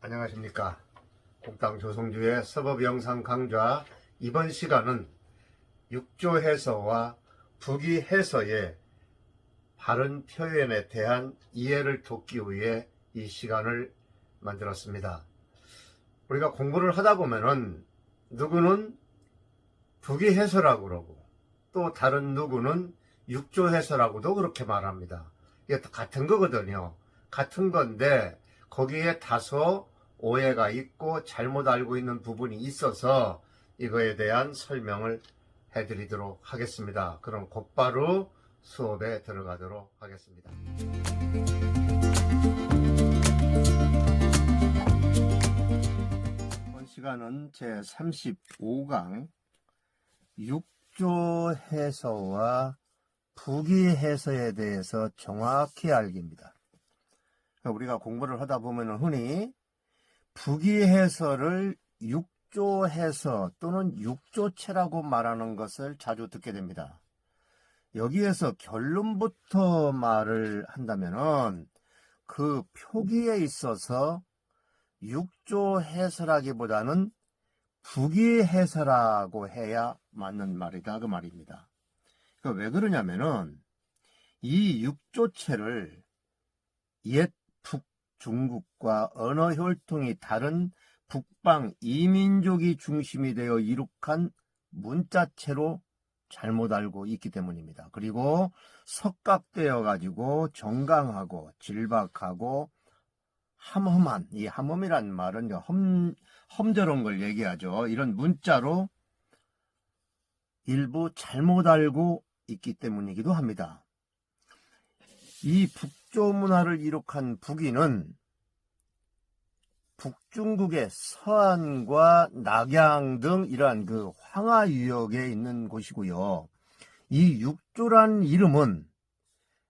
안녕하십니까. 공당 조성주의 서법 영상 강좌. 이번 시간은 육조 해서와 부기 해서의 바른 표현에 대한 이해를 돕기 위해 이 시간을 만들었습니다. 우리가 공부를 하다 보면은 누구는 부기 해서라고 그러고 또 다른 누구는 육조 해서라고도 그렇게 말합니다. 이게 같은 거거든요. 같은 건데 거기에 다소 오해가 있고 잘못 알고 있는 부분이 있어서 이거에 대한 설명을 해드리도록 하겠습니다. 그럼 곧바로 수업에 들어가도록 하겠습니다. 이번 시간은 제35강 육조 해서와 부기 해서에 대해서 정확히 알기입니다. 우리가 공부를 하다 보면 흔히 부기 해서를 육조 해서 또는 육조체라고 말하는 것을 자주 듣게 됩니다. 여기에서 결론부터 말을 한다면은 그 표기에 있어서 육조 해서라기보다는 부기 해서라고 해야 맞는 말이다 그 말입니다. 그러니까 왜 그러냐면은 이 육조체를 옛 북중국과 언어 혈통이 다른 북방 이민족이 중심이 되어 이룩한 문자체로 잘못 알고 있기 때문입니다. 그리고 석각되어 가지고 정강하고 질박하고 함험한, 이 함험이란 말은 험저런 걸 얘기하죠. 이런 문자로 일부 잘못 알고 있기 때문이기도 합니다. 이 북조 문화를 이룩한 북인은 북중국의 서안과 낙양 등 이러한 그 황하 유역에 있는 곳이고요. 이 육조라는 이름은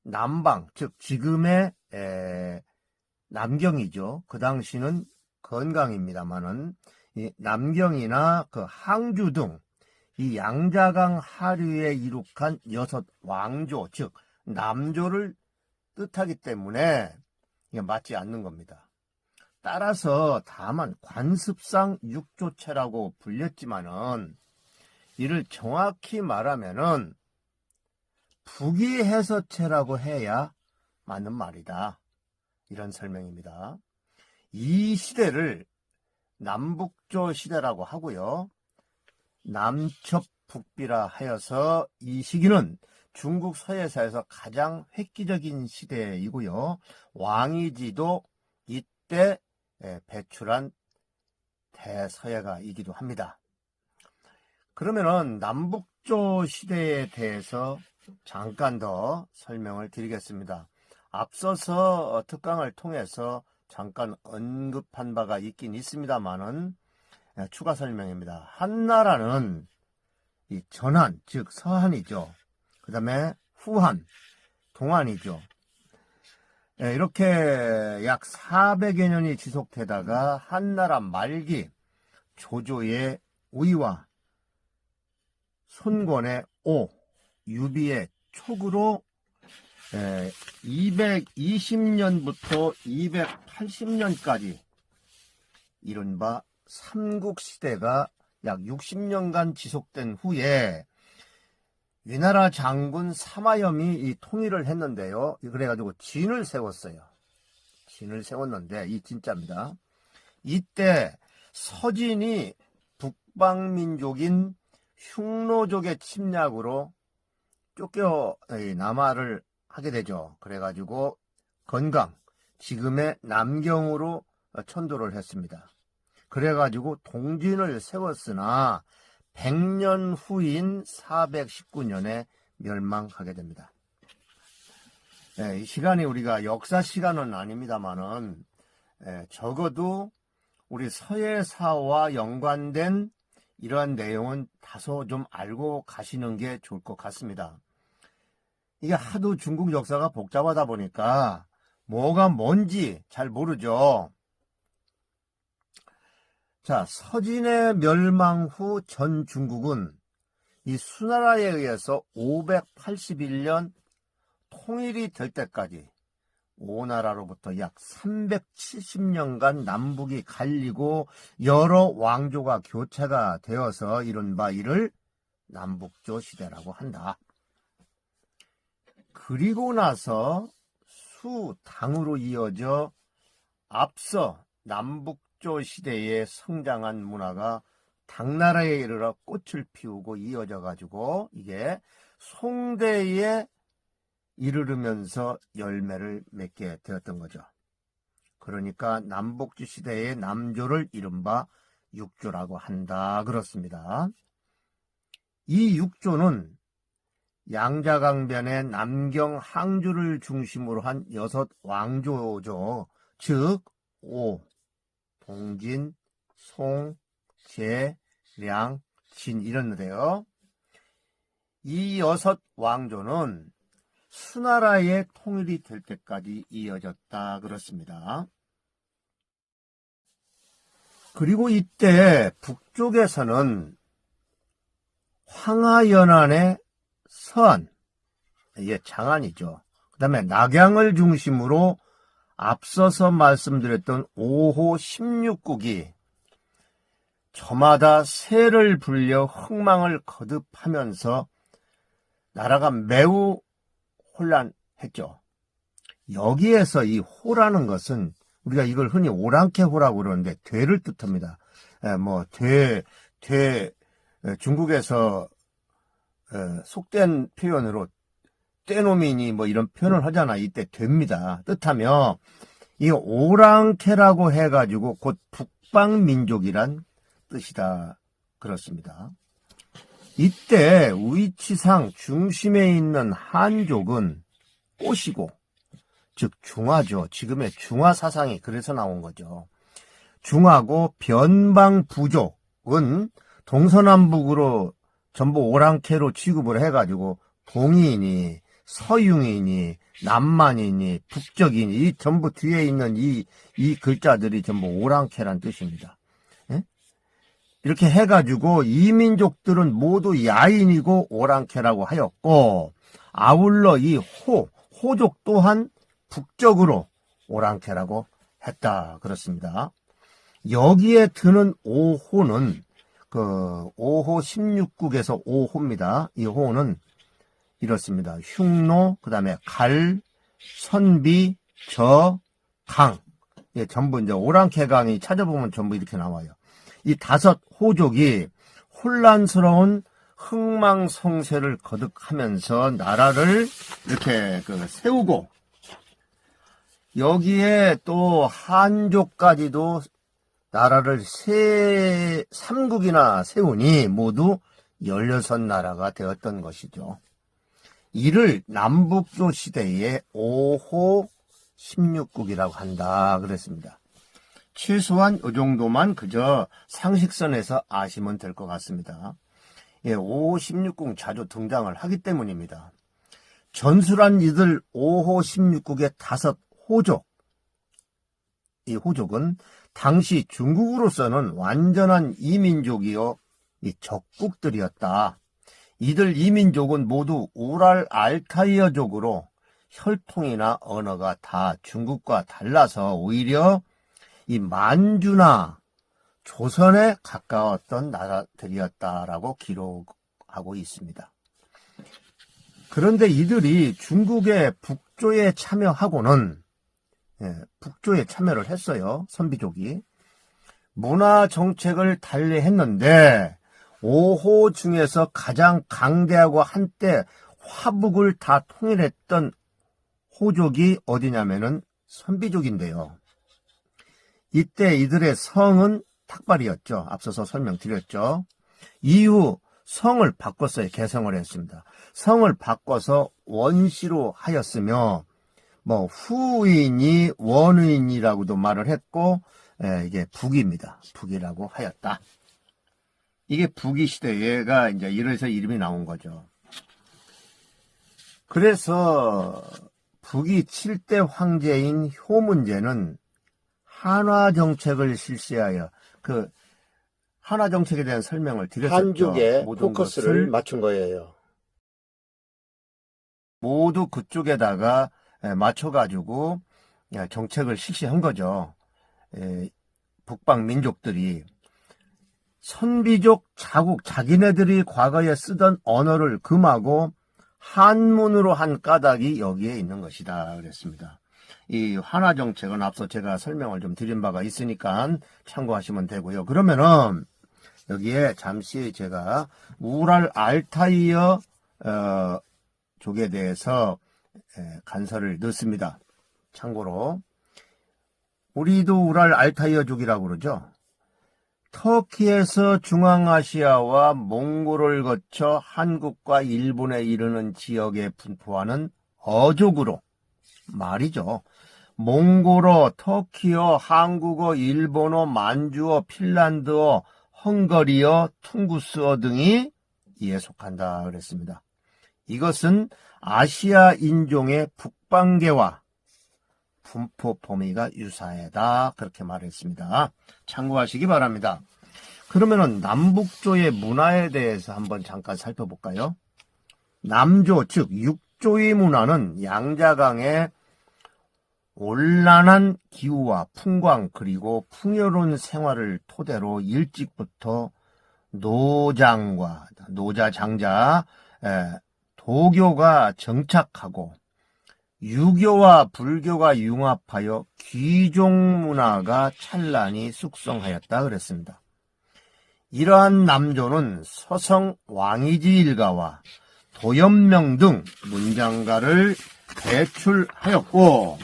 남방, 즉 지금의 남경이죠. 그 당시는 건강입니다만은 이 남경이나 그 항주 등 이 양자강 하류에 이룩한 6 왕조, 즉 남조를 뜻하기 때문에 이게 맞지 않는 겁니다. 따라서 다만 관습상 육조체라고 불렸지만은 이를 정확히 말하면은 부기 해서체라고 해야 맞는 말이다. 이런 설명입니다. 이 시대를 남북조 시대라고 하고요. 남첩북비라 하여서 이 시기는 중국 서예사에서 가장 획기적인 시대이고요. 왕이지도 이때 배출한 대서예가이기도 합니다. 그러면은 남북조 시대에 대해서 잠깐 더 설명을 드리겠습니다. 앞서서 특강을 통해서 잠깐 언급한 바가 있긴 있습니다만은 추가 설명입니다. 한나라는 이 전한, 즉 서한이죠. 그 다음에 후한, 동한이죠. 이렇게 약 400여 년이 지속되다가 한나라 말기 조조의 우이와 손권의 오, 유비의 촉으로 220년부터 280년까지 이른바 삼국시대가 약 60년간 지속된 후에 위나라 장군 사마염이 이 통일을 했는데요. 그래가지고 진을 세웠어요. 진을 세웠는데 이 진짜입니다. 이때 서진이 북방민족인 흉노족의 침략으로 쫓겨 남하를 하게 되죠. 그래가지고 건강, 지금의 남경으로 천도를 했습니다. 그래가지고 동진을 세웠으나 100년 후인 419년에 멸망하게 됩니다. 이 시간이 우리가 역사 시간은 아닙니다만은 적어도 우리 서예사와 연관된 이러한 내용은 다소 좀 알고 가시는 게 좋을 것 같습니다. 이게 하도 중국 역사가 복잡하다 보니까 뭐가 뭔지 잘 모르죠. 자, 서진의 멸망 후 전 중국은 이 수나라에 의해서 581년 통일이 될 때까지 오나라로부터 약 370년간 남북이 갈리고 여러 왕조가 교체가 되어서 이른바 이를 남북조 시대라고 한다. 그리고 나서 수당으로 이어져 앞서 남북조 시대에 성장한 문화가 당나라에 이르러 꽃을 피우고 이어져 가지고 이게 송대에 이르르면서 열매를 맺게 되었던 거죠. 그러니까 남북조 시대의 남조를 이른바 육조라고 한다 그렇습니다. 이 육조는 양자강변의 남경 항주를 중심으로 한 6 왕조죠. 즉 오, 동진, 송, 제, 량, 진 이랬는데요. 이 6 왕조는 수나라의 통일이 될 때까지 이어졌다 그렇습니다. 그리고 이때 북쪽에서는 황하연안의 서안, 이게 장안이죠. 그 다음에 낙양을 중심으로 앞서서 말씀드렸던 5호 16국이 저마다 세를 불려 흥망을 거듭하면서 나라가 매우 혼란했죠. 여기에서 이 호라는 것은 우리가 이걸 흔히 오랑캐호라고 그러는데 되를 뜻합니다. 중국에서 속된 표현으로 떼놈이니 이런 표현을 하잖아. 이때 됩니다. 뜻하며 이 오랑캐라고 해가지고 곧 북방민족이란 뜻이다 그렇습니다. 이때 위치상 중심에 있는 한족은 꽃이고 즉 중화죠. 지금의 중화 사상이 그래서 나온 거죠. 중화고 변방부족은 동서남북으로 전부 오랑캐로 취급을 해가지고 동이니 서융이니 남만이니 북적이니 이 전부 뒤에 있는 이 글자들이 전부 오랑캐란 뜻입니다. 예? 이렇게 해가지고 이 민족들은 모두 야인이고 오랑캐라고 하였고 아울러 이 호족 또한 북적으로 오랑캐라고 했다 그렇습니다. 여기에 드는 5호는 그 5호 16국에서 5호입니다. 이 호는 이렇습니다. 흉노, 그 다음에 갈, 선비, 저, 강. 예, 전부 이제 오랑캐강이 찾아보면 전부 이렇게 나와요. 이 5 호족이 혼란스러운 흥망성쇠를 거듭하면서 나라를 이렇게 세우고 여기에 또 한족까지도 나라를 3국이나 세우니 모두 16나라가 되었던 것이죠. 이를 남북조 시대의 5호 16국이라고 한다 그랬습니다. 최소한 이 정도만 그저 상식선에서 아시면 될 것 같습니다. 예, 5호 16국 자주 등장을 하기 때문입니다. 전술한 이들 5호 16국의 5 호족. 이 호족은 당시 중국으로서는 완전한 이민족이요 이 적국들이었다. 이들 이민족은 모두 우랄 알타이어족으로 혈통이나 언어가 다 중국과 달라서 오히려 이 만주나 조선에 가까웠던 나라들이었다라고 기록하고 있습니다. 그런데 이들이 중국의 북조에 참여하고는 북조에 참여를 했어요. 선비족이. 문화 정책을 달리 했는데 5호 중에서 가장 강대하고 한때 화북을 다 통일했던 호족이 어디냐면은 선비족인데요. 이때 이들의 성은 탁발이었죠. 앞서서 설명드렸죠. 이후 성을 바꿨어요. 개성을 했습니다. 성을 바꿔서 원시로 하였으며 후인이 원인이라고도 말을 했고 이게 북입니다. 북이라고 하였다. 이게 북이 시대가 이제 이래서 이름이 나온 거죠. 그래서 북이 7대 황제인 효문제는 한화 정책을 실시하여 그 한화 정책에 대한 설명을 드렸었죠. 한족에 포커스를 맞춘 거예요. 모두 그쪽에다가 맞춰가지고 정책을 실시한 거죠. 북방 민족들이 선비족 자국, 자기네들이 과거에 쓰던 언어를 금하고 한문으로 한 까닭이 여기에 있는 것이다 그랬습니다. 이 한화 정책은 앞서 제가 설명을 좀 드린 바가 있으니까 참고하시면 되고요. 그러면은 여기에 잠시 제가 우랄 알타이어 족에 대해서 간서를 넣습니다. 참고로 우리도 우랄 알타이어족이라고 그러죠. 터키에서 중앙아시아와 몽골을 거쳐 한국과 일본에 이르는 지역에 분포하는 어족으로 말이죠. 몽골어, 터키어, 한국어, 일본어, 만주어, 핀란드어, 헝가리어, 퉁구스어 등이 이에 속한다 그랬습니다. 이것은 아시아 인종의 북방계와 분포 범위가 유사하다 그렇게 말했습니다. 참고하시기 바랍니다. 그러면은 남북조의 문화에 대해서 한번 잠깐 살펴볼까요? 남조 즉 육조의 문화는 양자강의 온난한 기후와 풍광 그리고 풍요로운 생활을 토대로 일찍부터 노장과 노자장자 도교가 정착하고 유교와 불교가 융합하여 귀족 문화가 찬란히 숙성하였다 그랬습니다. 이러한 남조는 서성 왕이지 일가와 도연명 등 문장가를 배출하였고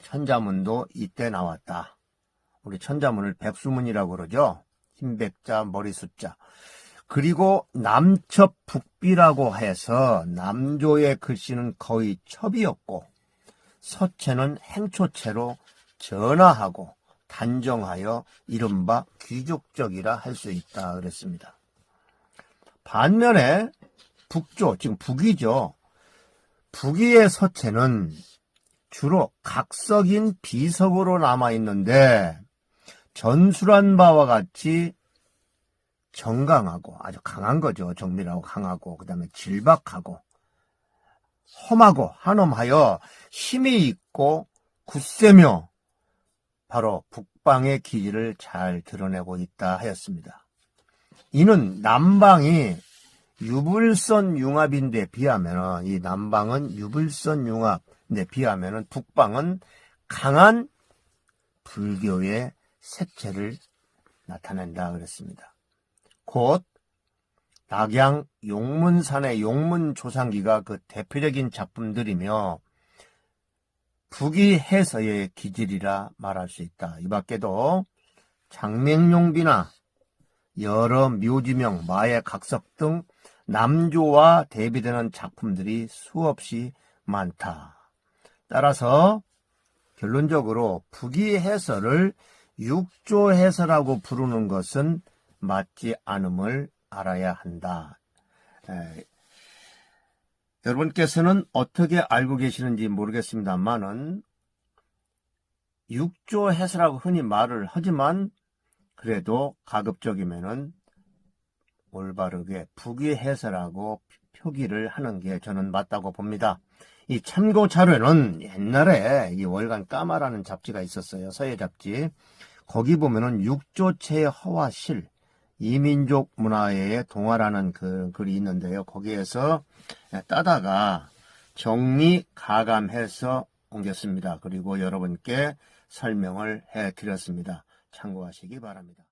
천자문도 이때 나왔다. 우리 천자문을 백수문이라고 그러죠. 흰백자 머리숫자. 그리고 남첩북비라고 해서 남조의 글씨는 거의 첩이었고 서체는 행초체로 전화하고 단정하여 이른바 귀족적이라 할 수 있다 그랬습니다. 반면에 북조, 지금 북이죠. 북이의 서체는 주로 각석인 비석으로 남아있는데 전술한 바와 같이 정강하고 아주 강한 거죠. 정밀하고 강하고 그 다음에 질박하고 험하고 한엄하여 힘이 있고 굳세며 바로 북방의 기질을 잘 드러내고 있다 하였습니다. 이는 남방이 유불선 융합인데 비하면 이 남방은 유불선 융합인데 비하면 북방은 강한 불교의 색채를 나타낸다 그랬습니다. 곧 낙양 용문산의 용문조상기가 그 대표적인 작품들이며 북이해서의 기질이라 말할 수 있다. 이 밖에도 장맹용비나 여러 묘지명, 마의 각석 등 남조와 대비되는 작품들이 수없이 많다. 따라서 결론적으로 북이해서를 육조해서라고 부르는 것은 맞지 않음을 알아야 한다. 여러분께서는 어떻게 알고 계시는지 모르겠습니다만은 육조해서라고 흔히 말을 하지만 그래도 가급적이면은 올바르게 북이해서라고 표기를 하는 게 저는 맞다고 봅니다. 이 참고 자료는 옛날에 이 월간 까마라는 잡지가 있었어요. 서예 잡지. 거기 보면은 육조체의 허와 실 이민족 문화의 동화라는 그 글이 있는데요. 거기에서 따다가 정리 가감해서 옮겼습니다. 그리고 여러분께 설명을 해드렸습니다. 참고하시기 바랍니다.